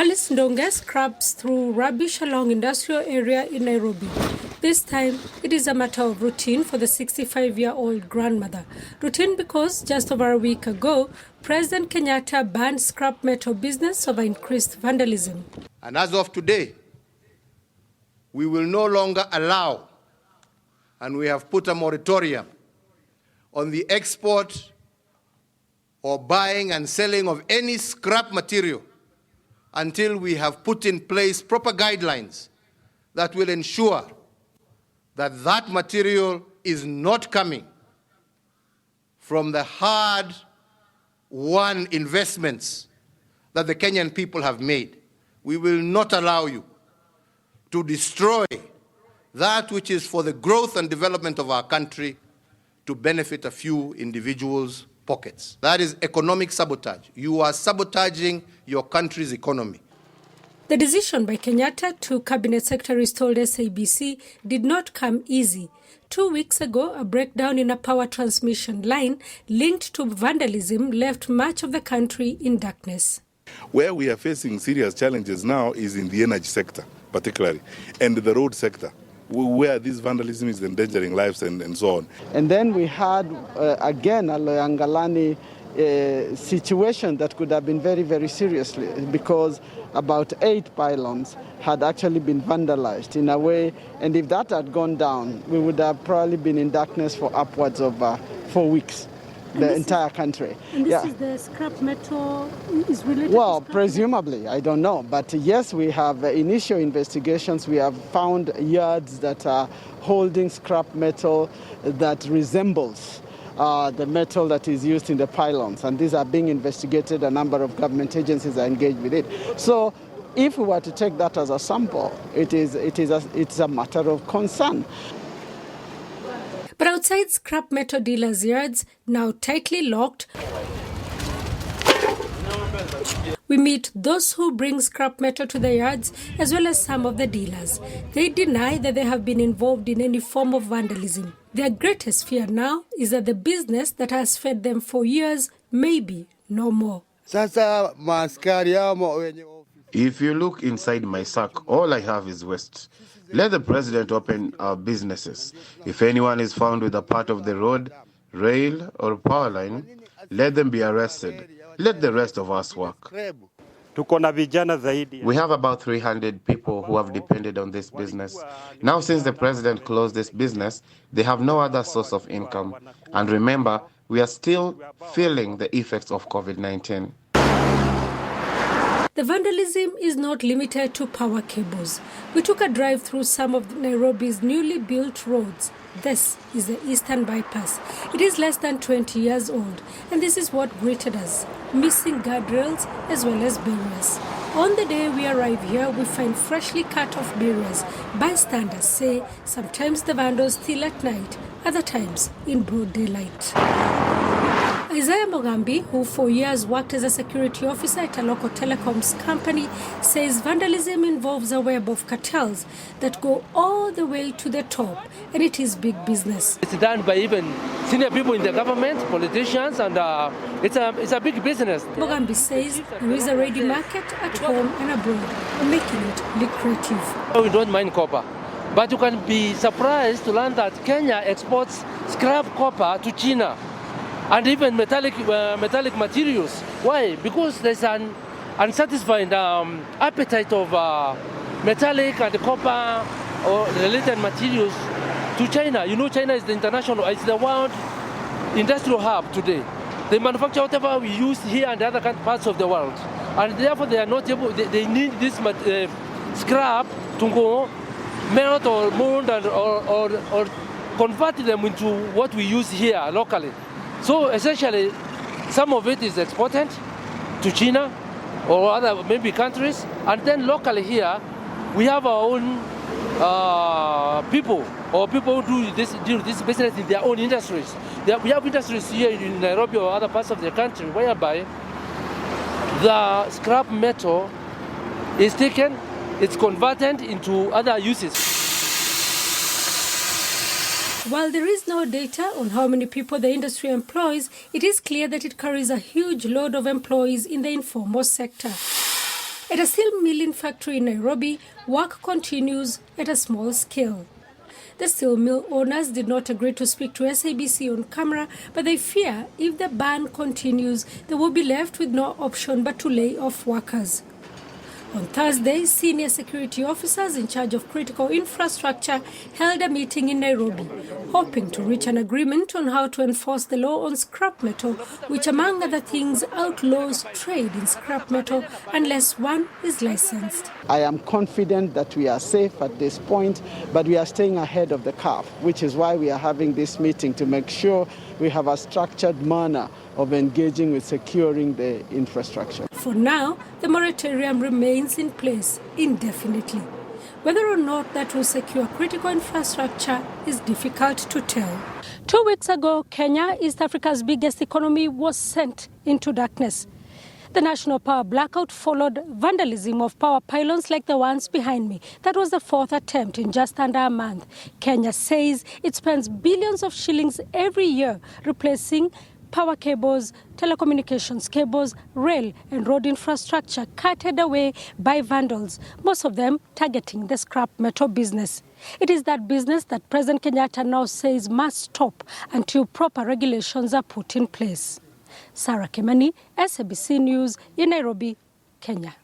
Alice Ndonge scrubs through rubbish along industrial area in Nairobi. This time, it is a matter of routine for the 65-year-old grandmother. Routine because just over a week ago, President Kenyatta banned scrap metal business over increased vandalism. And as of today, we will no longer allow, and we have put a moratorium on the export or buying and selling of any scrap material until we have put in place proper guidelines that will ensure that that material is not coming from the hard-won investments that the Kenyan people have made. We will not allow you to destroy that which is for the growth and development of our country to benefit a few individuals' pockets. That is economic sabotage. You are sabotaging your country's economy. The decision by Kenyatta, two cabinet secretaries told SABC, did not come easy. 2 weeks ago, a breakdown in a power transmission line linked to vandalism left much of the country in darkness. Where we are facing serious challenges now is in the energy sector, particularly, and the road sector, where this vandalism is endangering lives and so on. And then we had, again, a Loyangalani situation that could have been very, very serious because about 8 pylons had actually been vandalized in a way, and if that had gone down, we would have probably been in darkness for upwards of 4 weeks. The entire country. And this is the scrap metal is related Well, to scrap presumably, I don't know. But yes, we have initial investigations. We have found yards that are holding scrap metal that resembles the metal that is used in the pylons. And these are being investigated. A number of government agencies are engaged with it. So if we were to take that as a sample, it's a matter of concern. But outside scrap metal dealers' yards, now tightly locked, we meet those who bring scrap metal to the yards as well as some of the dealers. They deny that they have been involved in any form of vandalism. Their greatest fear now is that the business that has fed them for years may be no more. If you look inside my sack, all I have is waste. Let the president open our businesses. If anyone is found with a part of the road, rail, or power line, let them be arrested. Let the rest of us work. We have about 300 people who have depended on this business. Now, since the president closed this business, they have no other source of income. And remember, we are still feeling the effects of COVID-19. The vandalism is not limited to power cables. We took a drive through some of Nairobi's newly built roads. This is the Eastern Bypass. It is less than 20 years old, and this is what greeted us: missing guardrails as well as barriers. On the day we arrive here, we find freshly cut off barriers. Bystanders say sometimes the vandals steal at night, other times in broad daylight. Isaiah Mogambi, who for years worked as a security officer at a local telecoms company, says vandalism involves a web of cartels that go all the way to the top, and it is big business. It's done by even senior people in the government, politicians, and it's a big business. Mogambi says there is a ready market at home and abroad, making it lucrative. We don't mind copper, but you can be surprised to learn that Kenya exports scrap copper to China. And even metallic materials. Why? Because there's an unsatisfied appetite of metallic and copper or related materials to China. You know, China is it's the world industrial hub today. They manufacture whatever we use here and the other parts of the world. And therefore they are not able, they need this scrap to go melt or mold or convert them into what we use here locally. So essentially, some of it is exported to China or other maybe countries, and then locally here, we have our own people who do this business in their own industries. We have industries here in Nairobi or other parts of the country whereby the scrap metal is taken, it's converted into other uses. While there is no data on how many people the industry employs, it is clear that it carries a huge load of employees in the informal sector. At a steel milling factory in Nairobi, work continues at a small scale. The steel mill owners did not agree to speak to SABC on camera, but they fear if the ban continues, they will be left with no option but to lay off workers. On Thursday, senior security officers in charge of critical infrastructure held a meeting in Nairobi, hoping to reach an agreement on how to enforce the law on scrap metal, which, among other things, outlaws trade in scrap metal unless one is licensed. I am confident that we are safe at this point, but we are staying ahead of the curve, which is why we are having this meeting to make sure we have a structured manner of engaging with securing the infrastructure. For now, the moratorium remains in place indefinitely. Whether or not that will secure critical infrastructure is difficult to tell. 2 weeks ago, Kenya, East Africa's biggest economy, was sent into darkness. The national power blackout followed vandalism of power pylons like the ones behind me. That was the fourth attempt in just under a month. Kenya says it spends billions of shillings every year replacing power cables, telecommunications cables, rail and road infrastructure carted away by vandals, most of them targeting the scrap metal business. It is that business that President Kenyatta now says must stop until proper regulations are put in place. Sarah Kimani, SABC News in Nairobi, Kenya.